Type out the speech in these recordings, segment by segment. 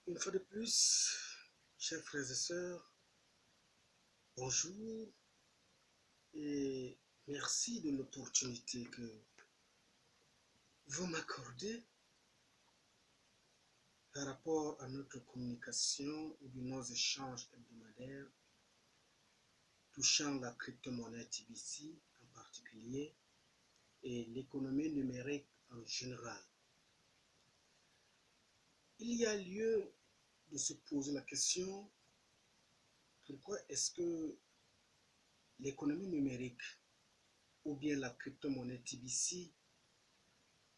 Une fois de plus, chers frères et sœurs, bonjour et merci de l'opportunité que vous m'accordez par rapport à notre communication ou de nos échanges hebdomadaires touchant la crypto-monnaie TBC en particulier et l'économie numérique en général. Il y a lieu de se poser la question: pourquoi est-ce que l'économie numérique ou bien la crypto-monnaie TBC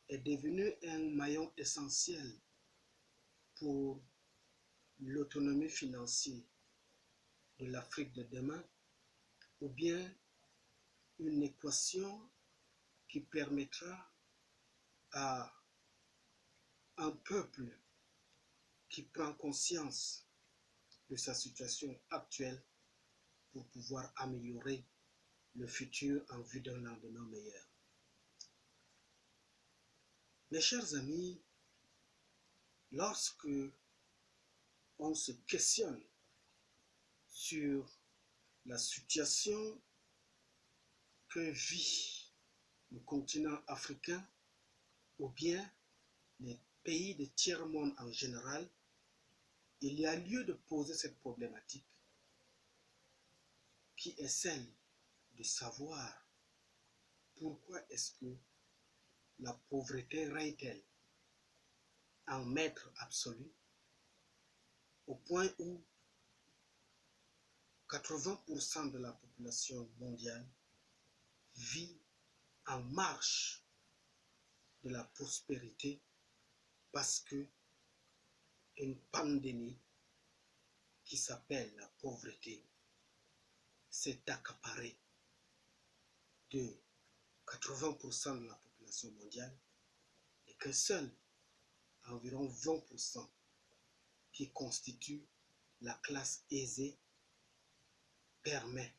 est devenue un maillon essentiel pour l'autonomie financière de l'Afrique de demain, ou bien une équation qui permettra à un peuple qui prend conscience de sa situation actuelle pour pouvoir améliorer le futur en vue d'un lendemain meilleur. Mes chers amis, lorsque on se questionne sur la situation que vit le continent africain ou bien les pays de tiers-monde en général, il y a lieu de poser cette problématique qui est celle de savoir pourquoi est-ce que la pauvreté règne-t-elle en maître absolu au point où 80% de la population mondiale vit en marge de la prospérité parce que une pandémie qui s'appelle la pauvreté s'est accaparée de 80% de la population mondiale et que seul environ 20% qui constitue la classe aisée permet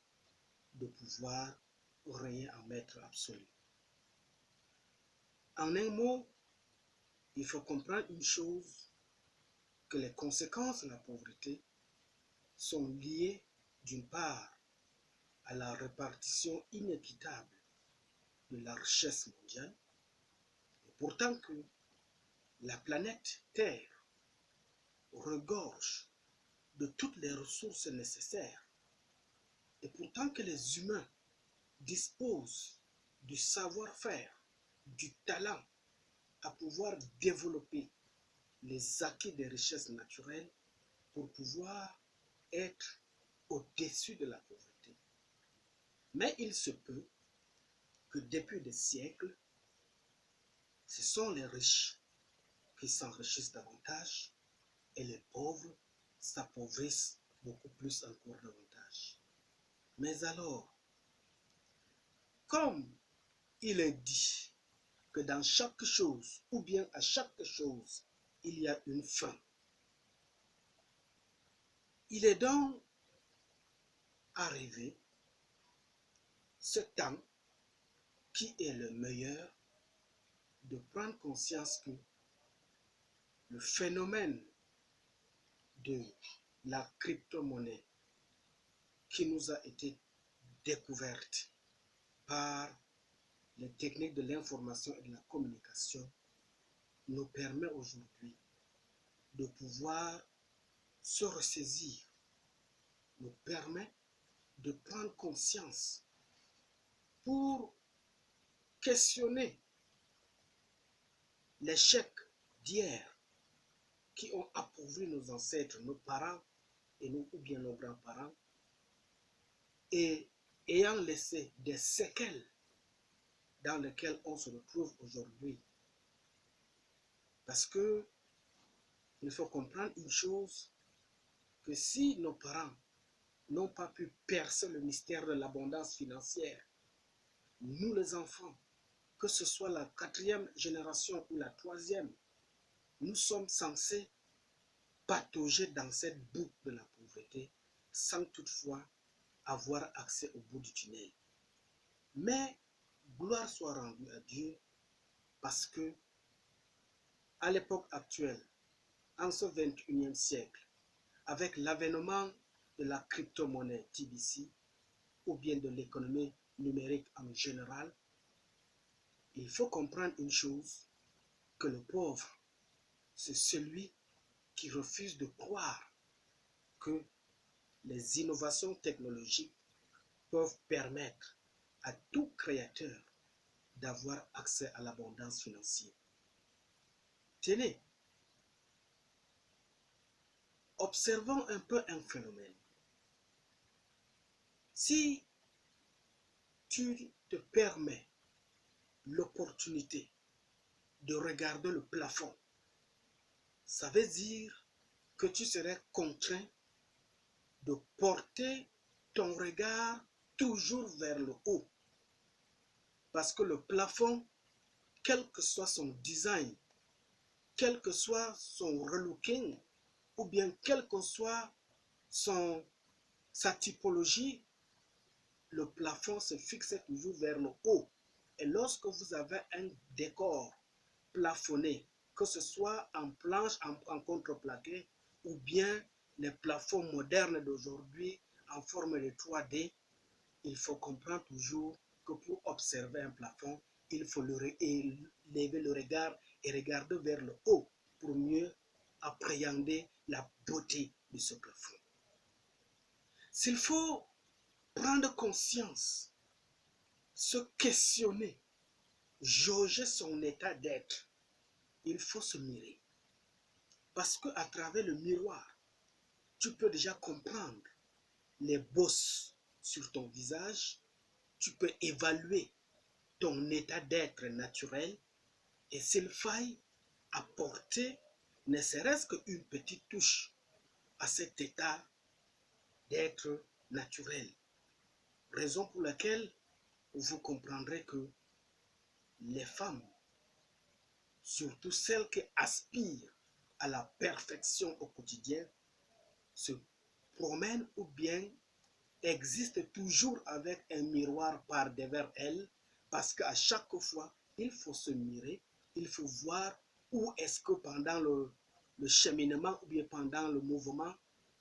de pouvoir régner en maître absolu. En un mot, il faut comprendre une chose, que les conséquences de la pauvreté sont liées d'une part à la répartition inéquitable de la richesse mondiale, et pourtant que la planète Terre regorge de toutes les ressources nécessaires, et pourtant que les humains disposent du savoir-faire, du talent à pouvoir développer les acquis des richesses naturelles pour pouvoir être au-dessus de la pauvreté. Mais il se peut que depuis des siècles, ce sont les riches qui s'enrichissent davantage et les pauvres s'appauvrissent beaucoup plus encore davantage. Mais alors, comme il est dit que dans chaque chose, ou bien à chaque chose, il y a une fin, il est donc arrivé ce temps qui est le meilleur de prendre conscience que le phénomène de la crypto-monnaie qui nous a été découverte par les techniques de l'information et de la communication nous permet aujourd'hui de pouvoir se ressaisir, nous permet de prendre conscience pour questionner l'échec d'hier qui ont appauvri nos ancêtres, nos parents et nous, ou bien nos grands-parents, et ayant laissé des séquelles dans lesquelles on se retrouve aujourd'hui. Parce que il faut comprendre une chose, que si nos parents n'ont pas pu percer le mystère de l'abondance financière, nous les enfants, que ce soit la 4e génération ou la 3e, nous sommes censés patauger dans cette boucle de la pauvreté sans toutefois avoir accès au bout du tunnel. Mais gloire soit rendue à Dieu parce que à l'époque actuelle, en ce 21e siècle, avec l'avènement de la crypto-monnaie TBC ou bien de l'économie numérique en général, il faut comprendre une chose, que le pauvre, c'est celui qui refuse de croire que les innovations technologiques peuvent permettre à tout créateur d'avoir accès à l'abondance financière. Tenez, observons un peu un phénomène. Si tu te permets l'opportunité de regarder le plafond, ça veut dire que tu serais contraint de porter ton regard toujours vers le haut. Parce que le plafond, quel que soit son design, quel que soit son relooking, ou bien quelle que soit sa typologie, le plafond se fixe toujours vers le haut. Et lorsque vous avez un décor plafonné, que ce soit en planche, en contreplaqué, ou bien les plafonds modernes d'aujourd'hui en forme de 3D, il faut comprendre toujours que pour observer un plafond, il faut lever le regard et regarder vers le haut pour mieux appréhender la beauté de ce plafond. S'il faut prendre conscience, se questionner, jauger son état d'être, il faut se mirer. Parce qu'à travers le miroir, tu peux déjà comprendre les bosses sur ton visage, tu peux évaluer ton état d'être naturel et s'il faille apporter ne serait-ce qu'une petite touche à cet état d'être naturel. Raison pour laquelle vous comprendrez que les femmes, surtout celles qui aspirent à la perfection au quotidien, se promènent ou bien existent toujours avec un miroir par devers elles, parce qu'à chaque fois, il faut se mirer, il faut voir où est-ce que pendant le cheminement ou bien pendant le mouvement,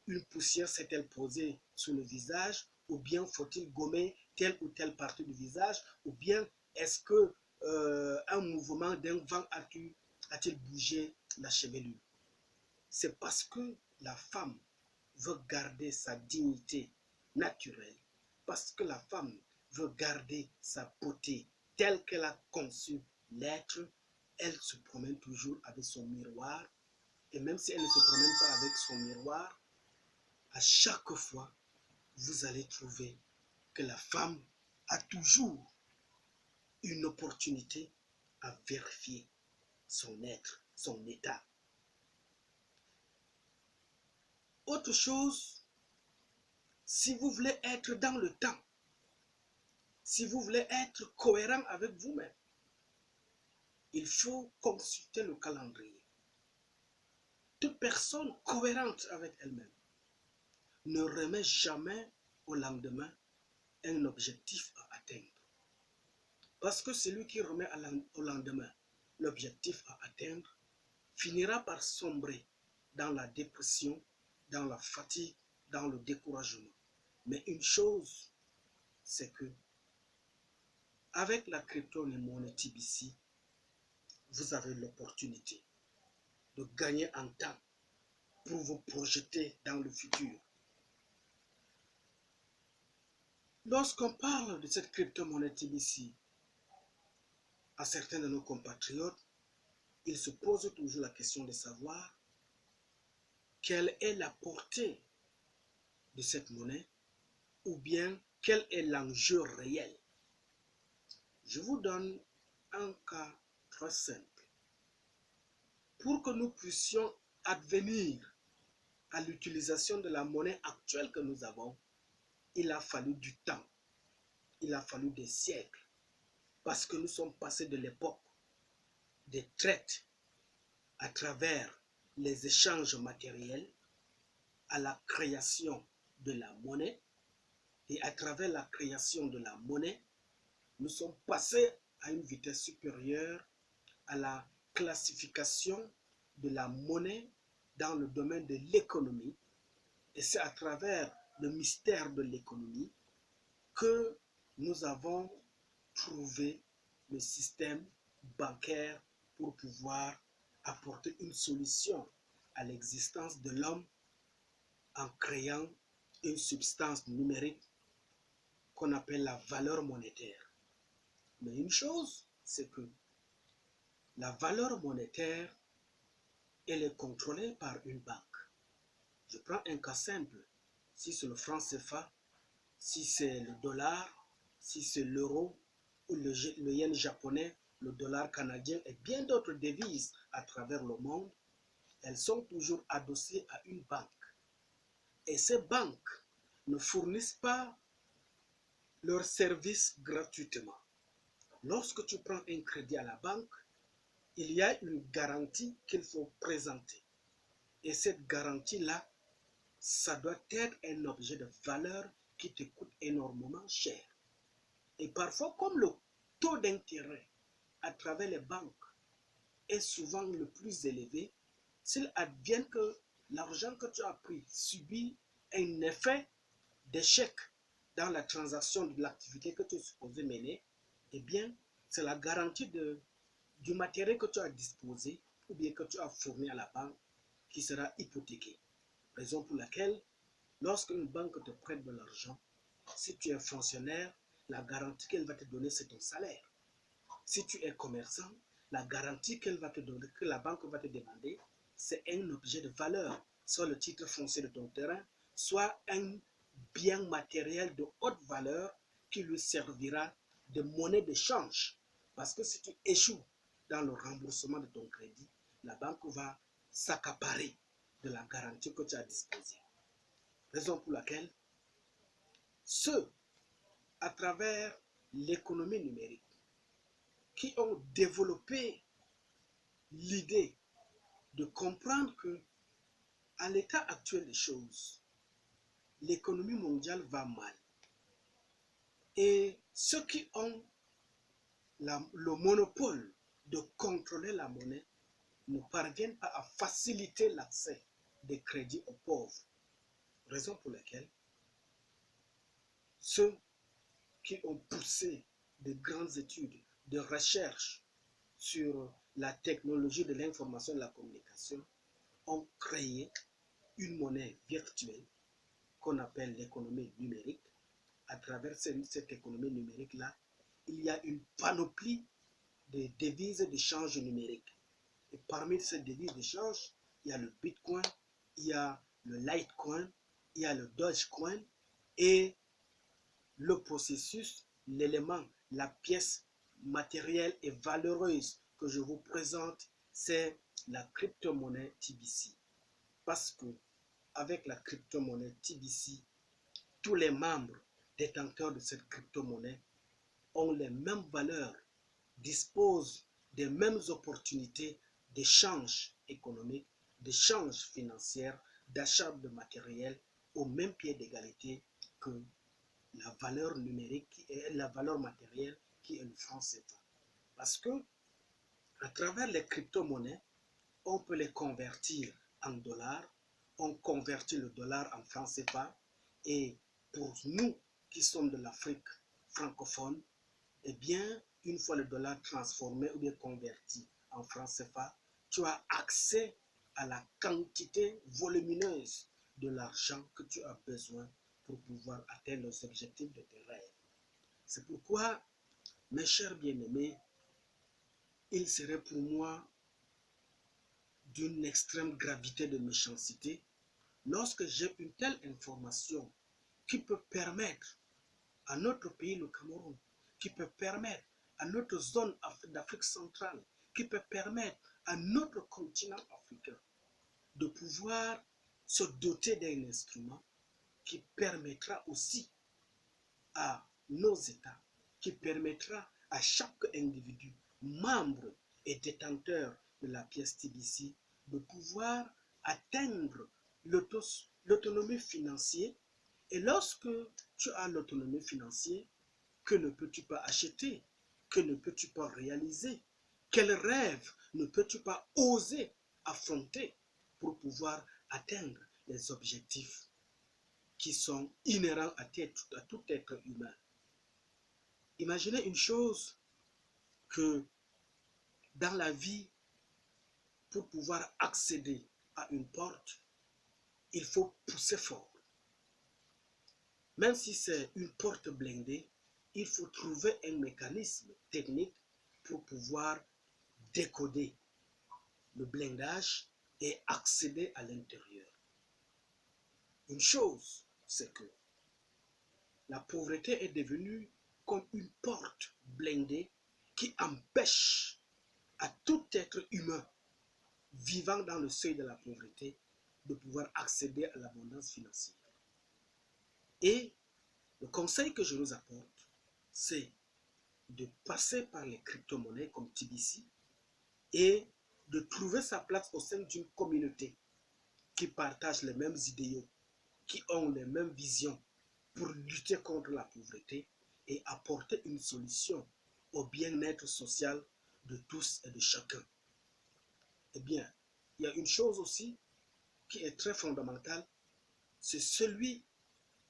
une poussière s'est-elle posée sur le visage, ou bien faut-il gommer telle ou telle partie du visage, ou bien est-ce que un mouvement d'un vent a-t-il bougé la chevelure. C'est parce que la femme veut garder sa dignité naturelle, parce que la femme veut garder sa beauté telle qu'elle a conçu l'être, elle se promène toujours avec son miroir, et même si elle ne se promène pas avec son miroir, à chaque fois, vous allez trouver que la femme a toujours une opportunité à vérifier son être, son état. Autre chose, si vous voulez être dans le temps, si vous voulez être cohérent avec vous-même, il faut consulter le calendrier. Toute personne cohérente avec elle-même ne remet jamais au lendemain un objectif à atteindre. Parce que celui qui remet au lendemain l'objectif à atteindre finira par sombrer dans la dépression, dans la fatigue, dans le découragement. Mais une chose, c'est que avec la crypto-monnaie TBC, vous avez l'opportunité de gagner en temps pour vous projeter dans le futur. Lorsqu'on parle de cette crypto-monnaie TBC, à certains de nos compatriotes, ils se posent toujours la question de savoir quelle est la portée de cette monnaie ou bien quel est l'enjeu réel. Je vous donne un cas très simple. Pour que nous puissions advenir à l'utilisation de la monnaie actuelle que nous avons, il a fallu du temps, il a fallu des siècles, parce que nous sommes passés de l'époque des traites à travers les échanges matériels à la création de la monnaie, et à travers la création de la monnaie, nous sommes passés à une vitesse supérieure à la classification de la monnaie dans le domaine de l'économie, et c'est à travers le mystère de l'économie que nous avons trouvé le système bancaire pour pouvoir apporter une solution à l'existence de l'homme en créant une substance numérique qu'on appelle la valeur monétaire. Mais une chose, c'est que la valeur monétaire, elle est contrôlée par une banque. Je prends un cas simple. Si c'est le franc CFA, si c'est le dollar, si c'est l'euro ou le yen japonais, le dollar canadien et bien d'autres devises à travers le monde, elles sont toujours adossées à une banque. Et ces banques ne fournissent pas leurs services gratuitement. Lorsque tu prends un crédit à la banque, il y a une garantie qu'il faut présenter. Et cette garantie-là, ça doit être un objet de valeur qui te coûte énormément cher. Et parfois, comme le taux d'intérêt à travers les banques est souvent le plus élevé, s'il advient que l'argent que tu as pris subit un effet d'échec dans la transaction de l'activité que tu es supposé mener, eh bien, c'est la garantie du matériel que tu as disposé ou bien que tu as fourni à la banque qui sera hypothéquée. Raison pour laquelle, lorsqu'une banque te prête de l'argent, si tu es fonctionnaire, la garantie qu'elle va te donner, c'est ton salaire. Si tu es commerçant, la garantie qu'elle va te donner, que la banque va te demander, c'est un objet de valeur, soit le titre foncier de ton terrain, soit un bien matériel de haute valeur qui lui servira de monnaie d'échange. Parce que si tu échoues dans le remboursement de ton crédit, la banque va s'accaparer de la garantie que tu as disposée. Raison pour laquelle ceux, à travers l'économie numérique, qui ont développé l'idée de comprendre que, à l'état actuel des choses, l'économie mondiale va mal. Et ceux qui ont le monopole de contrôler la monnaie ne parviennent pas à faciliter l'accès des crédits aux pauvres. Raison pour laquelle ceux qui ont poussé de grandes études de recherche sur la technologie de l'information et de la communication ont créé une monnaie virtuelle qu'on appelle l'économie numérique. À travers cette économie numérique-là, il y a une panoplie de devises d'échange numérique. Et parmi ces devises d'échange, il y a le Bitcoin, il y a le Litecoin, il y a le Dogecoin et le processus, l'élément, la pièce matérielle et valeureuse que je vous présente, c'est la crypto-monnaie TBC. Parce que avec la crypto-monnaie TBC, tous les membres détenteurs de cette crypto-monnaie ont les mêmes valeurs, disposent des mêmes opportunités d'échange économique, d'échange financier, d'achat de matériel au même pied d'égalité que la valeur numérique et la valeur matérielle qui est le franc CFA. Parce que à travers les crypto-monnaies, on peut les convertir en dollars, on convertit le dollar en franc CFA et pour nous qui sommes de l'Afrique francophone, eh bien, une fois le dollar transformé ou bien converti en franc CFA, tu as accès à la quantité volumineuse de l'argent que tu as besoin pour pouvoir atteindre les objectifs de tes rêves. C'est pourquoi, mes chers bien-aimés, il serait pour moi d'une extrême gravité de méchanceté lorsque j'ai une telle information qui peut permettre à notre pays, le Cameroun, qui peut permettre à notre zone d'Afrique centrale, qui peut permettre à notre continent africain de pouvoir se doter d'un instrument qui permettra aussi à nos États, qui permettra à chaque individu, membre et détenteur de la pièce TBC, de pouvoir atteindre l'autonomie financière. Et lorsque tu as l'autonomie financière, que ne peux-tu pas acheter? Que ne peux-tu pas réaliser? Quel rêve ne peux-tu pas oser affronter? pour pouvoir atteindre les objectifs qui sont inhérents à tout être humain. Imaginez une chose, que dans la vie, pour pouvoir accéder à une porte, il faut pousser fort. Même si c'est une porte blindée, il faut trouver un mécanisme technique pour pouvoir décoder le blindage et accéder à l'intérieur. Une chose, c'est que la pauvreté est devenue comme une porte blindée qui empêche à tout être humain vivant dans le seuil de la pauvreté de pouvoir accéder à l'abondance financière. Et le conseil que je nous apporte, c'est de passer par les crypto-monnaies comme TBC et de trouver sa place au sein d'une communauté qui partage les mêmes idéaux, qui ont les mêmes visions pour lutter contre la pauvreté et apporter une solution au bien-être social de tous et de chacun. Eh bien, il y a une chose aussi qui est très fondamentale, c'est celui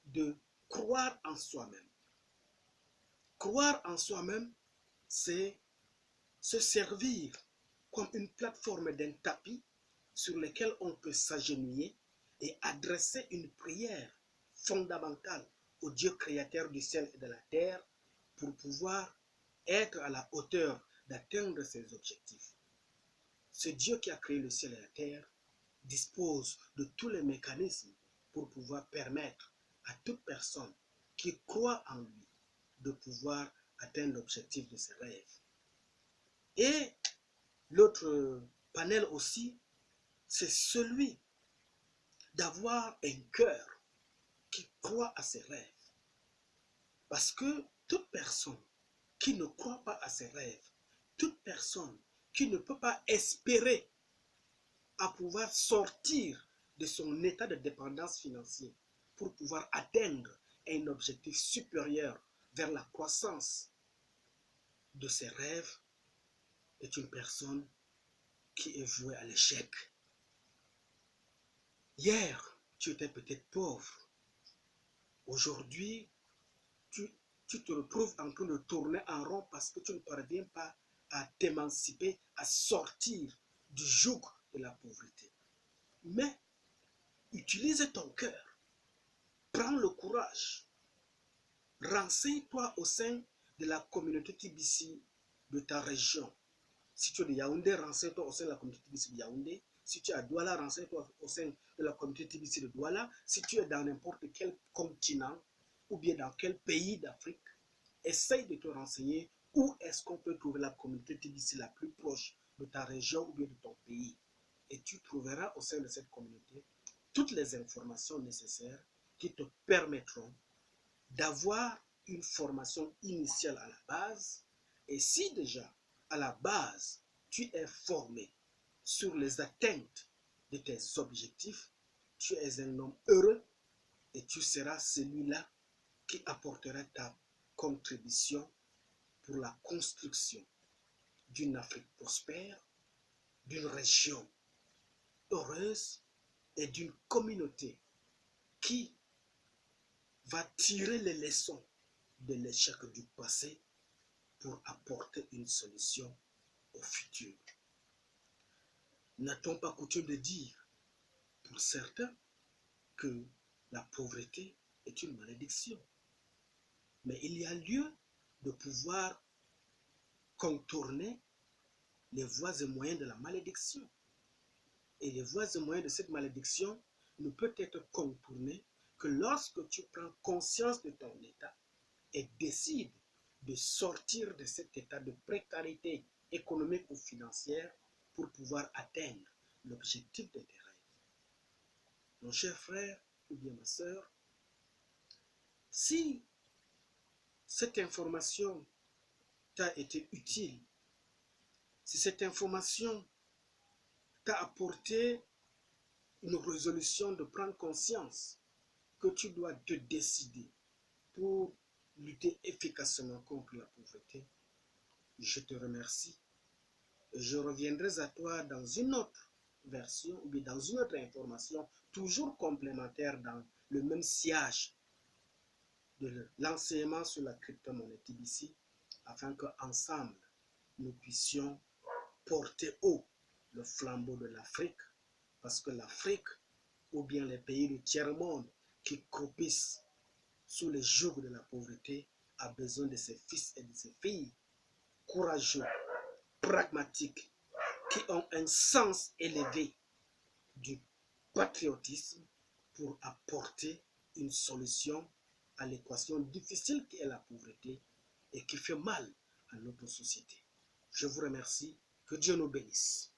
de croire en soi-même. Croire en soi-même, c'est se servir comme une plateforme d'un tapis sur lequel on peut s'agenouiller et adresser une prière fondamentale au Dieu créateur du ciel et de la terre pour pouvoir être à la hauteur d'atteindre ses objectifs. Ce Dieu qui a créé le ciel et la terre dispose de tous les mécanismes pour pouvoir permettre à toute personne qui croit en lui de pouvoir atteindre l'objectif de ses rêves. Et l'autre panel aussi, c'est celui d'avoir un cœur qui croit à ses rêves. Parce que toute personne qui ne croit pas à ses rêves, toute personne qui ne peut pas espérer à pouvoir sortir de son état de dépendance financière pour pouvoir atteindre un objectif supérieur vers la croissance de ses rêves, est une personne qui est vouée à l'échec. Hier, tu étais peut-être pauvre. Aujourd'hui, tu te retrouves en train de tourner en rond parce que tu ne parviens pas à t'émanciper, à sortir du joug de la pauvreté. Mais utilise ton cœur, prends le courage, renseigne-toi au sein de la communauté TBC de ta région. Si tu es de Yaoundé, renseigne-toi au sein de la communauté TBC de Yaoundé. Si tu es à Douala, renseigne-toi au sein de la communauté TBC de Douala. Si tu es dans n'importe quel continent ou bien dans quel pays d'Afrique, essaye de te renseigner où est-ce qu'on peut trouver la communauté TBC la plus proche de ta région ou bien de ton pays. Et tu trouveras au sein de cette communauté toutes les informations nécessaires qui te permettront d'avoir une formation initiale à la base. Et si déjà, à la base, tu es formé sur les atteintes de tes objectifs, tu es un homme heureux et tu seras celui-là qui apportera ta contribution pour la construction d'une Afrique prospère, d'une région heureuse et d'une communauté qui va tirer les leçons de l'échec du passé pour apporter une solution au futur. N'a-t-on pas coutume de dire, pour certains, que la pauvreté est une malédiction? Mais il y a lieu de pouvoir contourner les voies et moyens de la malédiction. Et les voies et moyens de cette malédiction ne peuvent être contournés que lorsque tu prends conscience de ton état et décides de sortir de cet état de précarité économique ou financière pour pouvoir atteindre l'objectif de tes rêves. Mon cher frère ou bien ma sœur, si cette information t'a été utile, si cette information t'a apporté une résolution de prendre conscience que tu dois te décider pour lutter efficacement contre la pauvreté, je te remercie et je reviendrai à toi dans une autre version ou bien dans une autre information, toujours complémentaire dans le même sillage de l'enseignement sur la crypto-monnaie TBC, afin qu'ensemble, nous puissions porter haut le flambeau de l'Afrique, parce que l'Afrique, ou bien les pays du tiers-monde qui croupissent sous les jougs de la pauvreté, a besoin de ses fils et de ses filles courageux, pragmatiques, qui ont un sens élevé du patriotisme pour apporter une solution à l'équation difficile qui est la pauvreté et qui fait mal à notre société. Je vous remercie. Que Dieu nous bénisse.